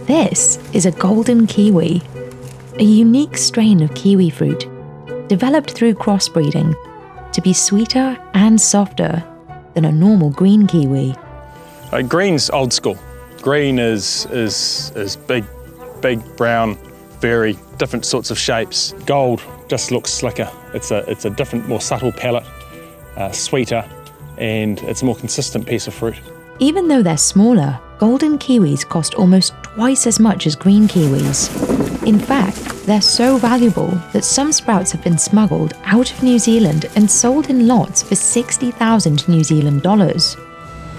This is a golden kiwi, a unique strain of kiwi fruit developed through crossbreeding to be sweeter and softer than a normal green kiwi. Green's old school. Green is big, brown, furry, different sorts of shapes. Gold just looks like it's a different, more subtle palate, sweeter, and it's a more consistent piece of fruit. Even though they're smaller, golden kiwis cost almost twice as much as green kiwis. In fact, they're so valuable that some sprouts have been smuggled out of New Zealand and sold in lots for 60,000 New Zealand dollars.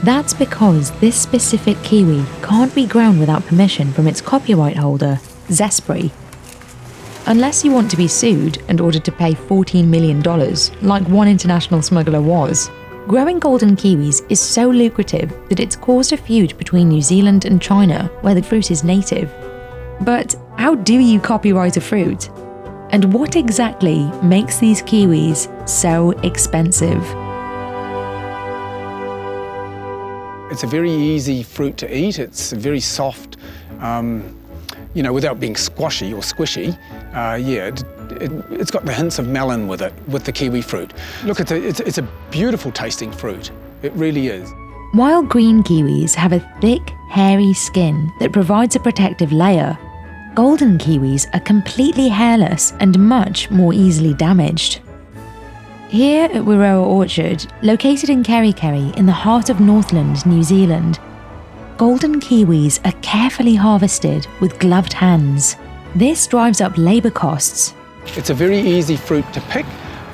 That's because this specific kiwi can't be grown without permission from its copyright holder, Zespri. Unless you want to be sued and ordered to pay $14 million, like one international smuggler was. Growing golden kiwis is so lucrative that it's caused a feud between New Zealand and China, where the fruit is native. But how do you copyright a fruit? And what exactly makes these kiwis so expensive? It's a very easy fruit to eat. It's very soft, without being squashy or squishy. It's got the hints of melon with it, with the kiwi fruit. Look, it's a beautiful tasting fruit. It really is. While green kiwis have a thick, hairy skin that provides a protective layer, golden kiwis are completely hairless and much more easily damaged. Here at Wiroa Orchard, located in Kerikeri in the heart of Northland, New Zealand, golden kiwis are carefully harvested with gloved hands. This drives up labour costs. It's a very easy fruit to pick,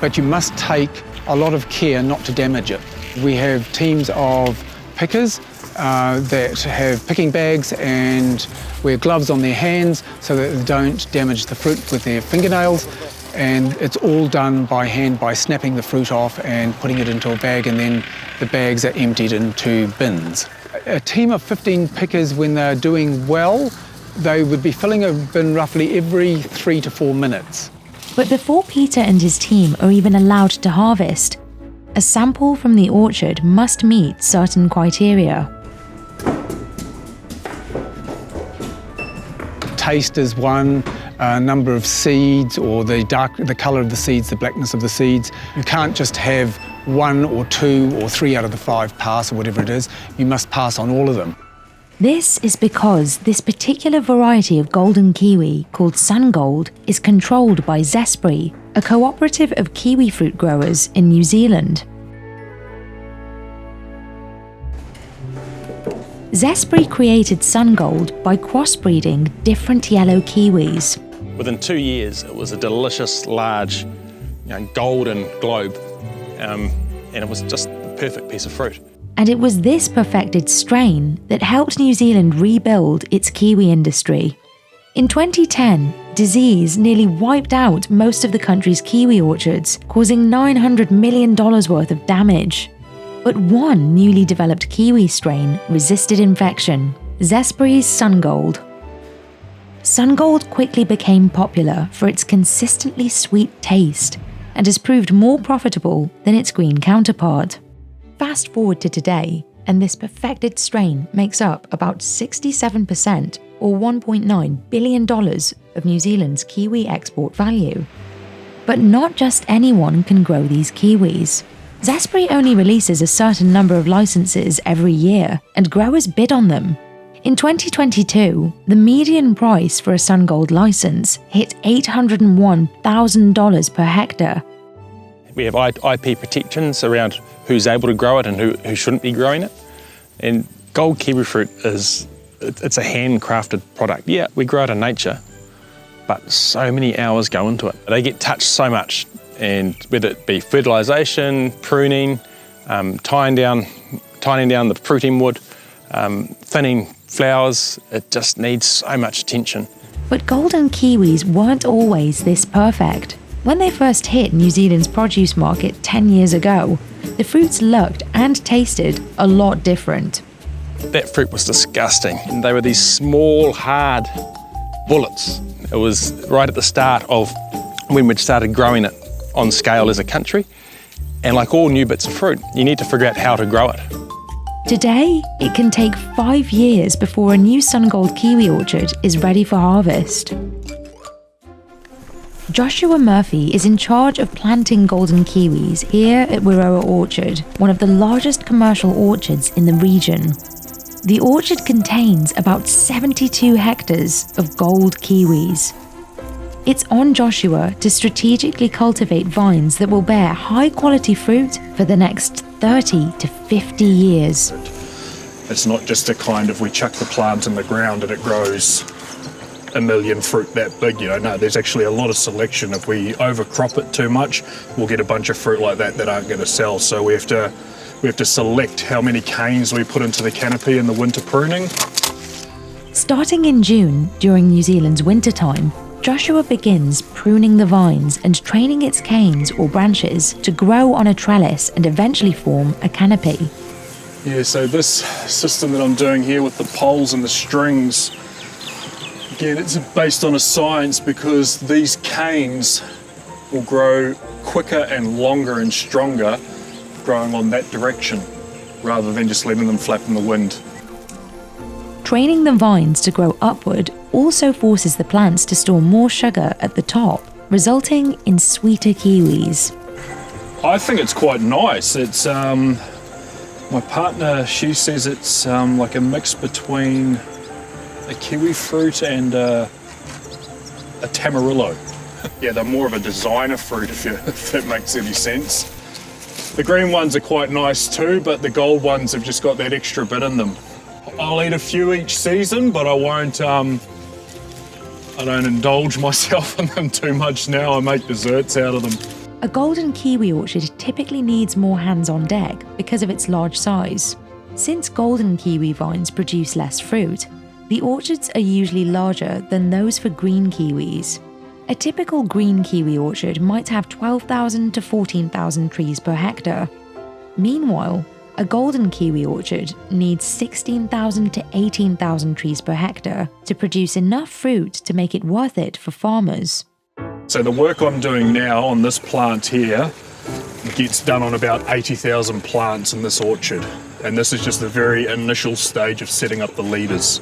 but you must take a lot of care not to damage it. We have teams of pickers that have picking bags and wear gloves on their hands so that they don't damage the fruit with their fingernails. And it's all done by hand by snapping the fruit off and putting it into a bag, and then the bags are emptied into bins. A team of 15 pickers, when they're doing well, they would be filling a bin roughly every 3 to 4 minutes. But before Peter and his team are even allowed to harvest, a sample from the orchard must meet certain criteria. Taste is one, number of seeds, or the colour of the seeds, the blackness of the seeds. You can't just have 1 or 2 or 3 out of the 5 pass, or whatever it is. You must pass on all of them. This is because this particular variety of golden kiwi, called SunGold, is controlled by Zespri, a cooperative of kiwi fruit growers in New Zealand. Zespri created SunGold by crossbreeding different yellow kiwis. Within 2 years, it was a delicious, large, golden globe, and it was just the perfect piece of fruit. And it was this perfected strain that helped New Zealand rebuild its kiwi industry. In 2010, disease nearly wiped out most of the country's kiwi orchards, causing $900 million worth of damage. But one newly developed kiwi strain resisted infection, Zespri's SunGold. SunGold quickly became popular for its consistently sweet taste and has proved more profitable than its green counterpart. Fast forward to today, and this perfected strain makes up about 67% or $1.9 billion of New Zealand's kiwi export value. But not just anyone can grow these kiwis. Zespri only releases a certain number of licenses every year, and growers bid on them. In 2022, the median price for a SunGold license hit $801,000 per hectare. We have IP protections around who's able to grow it and who shouldn't be growing it. And gold kiwi fruit it's a handcrafted product. Yeah, we grow it in nature, but so many hours go into it. They get touched so much, and whether it be fertilisation, pruning, tying down the fruiting wood, thinning flowers, it just needs so much attention. But golden kiwis weren't always this perfect. When they first hit New Zealand's produce market 10 years ago, the fruits looked and tasted a lot different. That fruit was disgusting. And they were these small, hard bullets. It was right at the start of when we'd started growing it on scale as a country. And like all new bits of fruit, you need to figure out how to grow it. Today, it can take 5 years before a new SunGold kiwi orchard is ready for harvest. Joshua Murphy is in charge of planting golden kiwis here at Wiroa Orchard, one of the largest commercial orchards in the region. The orchard contains about 72 hectares of gold kiwis. It's on Joshua to strategically cultivate vines that will bear high-quality fruit for the next 30 to 50 years. It's not just a kind of we chuck the plant in the ground and it grows a million fruit that big, no, there's actually a lot of selection. If we overcrop it too much, we'll get a bunch of fruit like that aren't going to sell. So we have to select how many canes we put into the canopy in the winter pruning. Starting in June, during New Zealand's winter time, Joshua begins pruning the vines and training its canes or branches to grow on a trellis and eventually form a canopy. Yeah, so this system that I'm doing here with the poles and the strings, again, it's based on a science because these canes will grow quicker and longer and stronger growing on that direction rather than just letting them flap in the wind. Training the vines to grow upward also forces the plants to store more sugar at the top, resulting in sweeter kiwis. I think it's quite nice. It's my partner, she says it's like a mix between a kiwi fruit and a tamarillo. Yeah, they're more of a designer fruit if that makes any sense. The green ones are quite nice too, but the gold ones have just got that extra bit in them. I'll eat a few each season, but I won't. I don't indulge myself in them too much now. I make desserts out of them. A golden kiwi orchard typically needs more hands on deck because of its large size. Since golden kiwi vines produce less fruit, the orchards are usually larger than those for green kiwis. A typical green kiwi orchard might have 12,000 to 14,000 trees per hectare. Meanwhile, a golden kiwi orchard needs 16,000 to 18,000 trees per hectare to produce enough fruit to make it worth it for farmers. So the work I'm doing now on this plant here gets done on about 80,000 plants in this orchard. And this is just the very initial stage of setting up the leaders.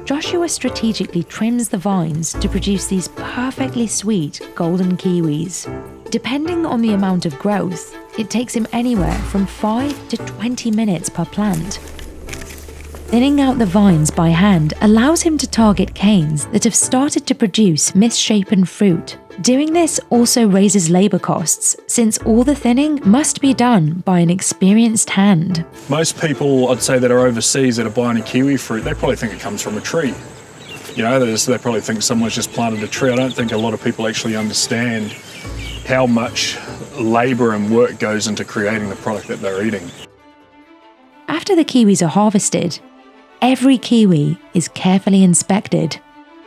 Joshua strategically trims the vines to produce these perfectly sweet golden kiwis. Depending on the amount of growth, it takes him anywhere from 5 to 20 minutes per plant. Thinning out the vines by hand allows him to target canes that have started to produce misshapen fruit. Doing this also raises labour costs, since all the thinning must be done by an experienced hand. Most people, I'd say, that are overseas that are buying a kiwi fruit, they probably think it comes from a tree. They probably think someone's just planted a tree. I don't think a lot of people actually understand how much labour and work goes into creating the product that they're eating. After the kiwis are harvested, every kiwi is carefully inspected.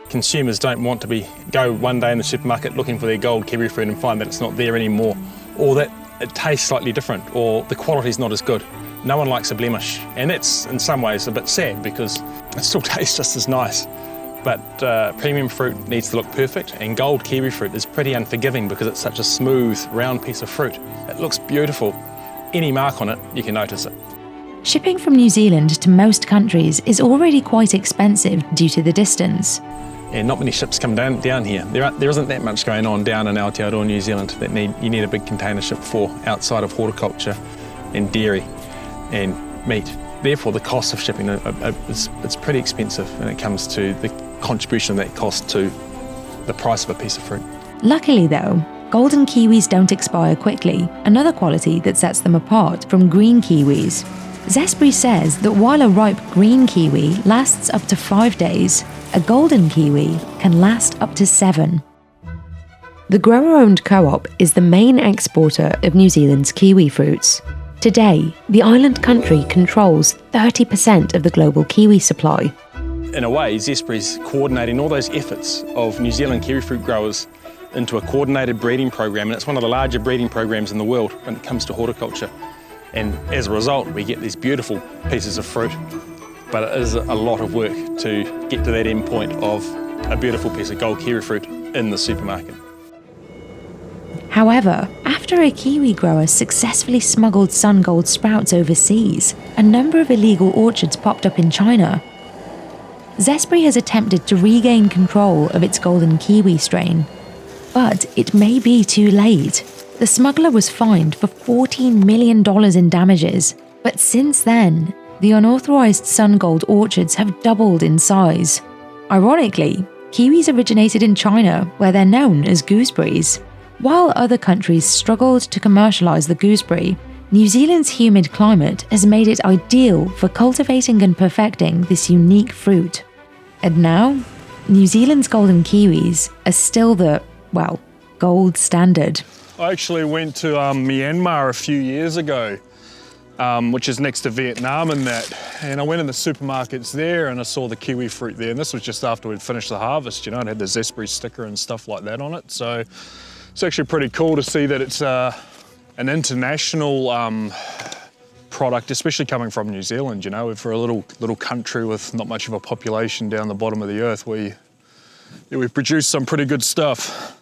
Consumers don't want to go one day in the supermarket looking for their gold kiwi fruit and find that it's not there anymore, or that it tastes slightly different, or the quality's not as good. No one likes a blemish, and that's in some ways a bit sad because it still tastes just as nice. But premium fruit needs to look perfect, and gold kiwi fruit is pretty unforgiving because it's such a smooth, round piece of fruit. It looks beautiful. Any mark on it, you can notice it. Shipping from New Zealand to most countries is already quite expensive due to the distance. And not many ships come down here. There isn't that much going on down in Aotearoa, New Zealand, that you need a big container ship for outside of horticulture and dairy and meat. Therefore, the cost of shipping it's pretty expensive when it comes to the contribution that cost to the price of a piece of fruit. Luckily though, golden kiwis don't expire quickly, another quality that sets them apart from green kiwis. Zespri says that while a ripe green kiwi lasts up to 5 days, a golden kiwi can last up to 7. The grower-owned co-op is the main exporter of New Zealand's kiwi fruits. Today, the island country controls 30% of the global kiwi supply. In a way, Zespri's coordinating all those efforts of New Zealand kiwi fruit growers into a coordinated breeding program, and it's one of the larger breeding programs in the world when it comes to horticulture. And as a result, we get these beautiful pieces of fruit, but it is a lot of work to get to that end point of a beautiful piece of gold kiwi fruit in the supermarket. However, after a kiwi grower successfully smuggled SunGold sprouts overseas, a number of illegal orchards popped up in China. Zespri has attempted to regain control of its golden kiwi strain, but it may be too late. The smuggler was fined for $14 million in damages, but since then, the unauthorized SunGold orchards have doubled in size. Ironically, kiwis originated in China, where they're known as gooseberries. While other countries struggled to commercialize the gooseberry, New Zealand's humid climate has made it ideal for cultivating and perfecting this unique fruit. And now, New Zealand's golden kiwis are still the, well, gold standard. I actually went to Myanmar a few years ago, which is next to Vietnam and that. And I went in the supermarkets there and I saw the kiwi fruit there. And this was just after we'd finished the harvest, you know, it had the Zespri sticker and stuff like that on it. So it's actually pretty cool to see that it's an international product, especially coming from New Zealand, you know. For a little country with not much of a population down the bottom of the earth, we produce some pretty good stuff.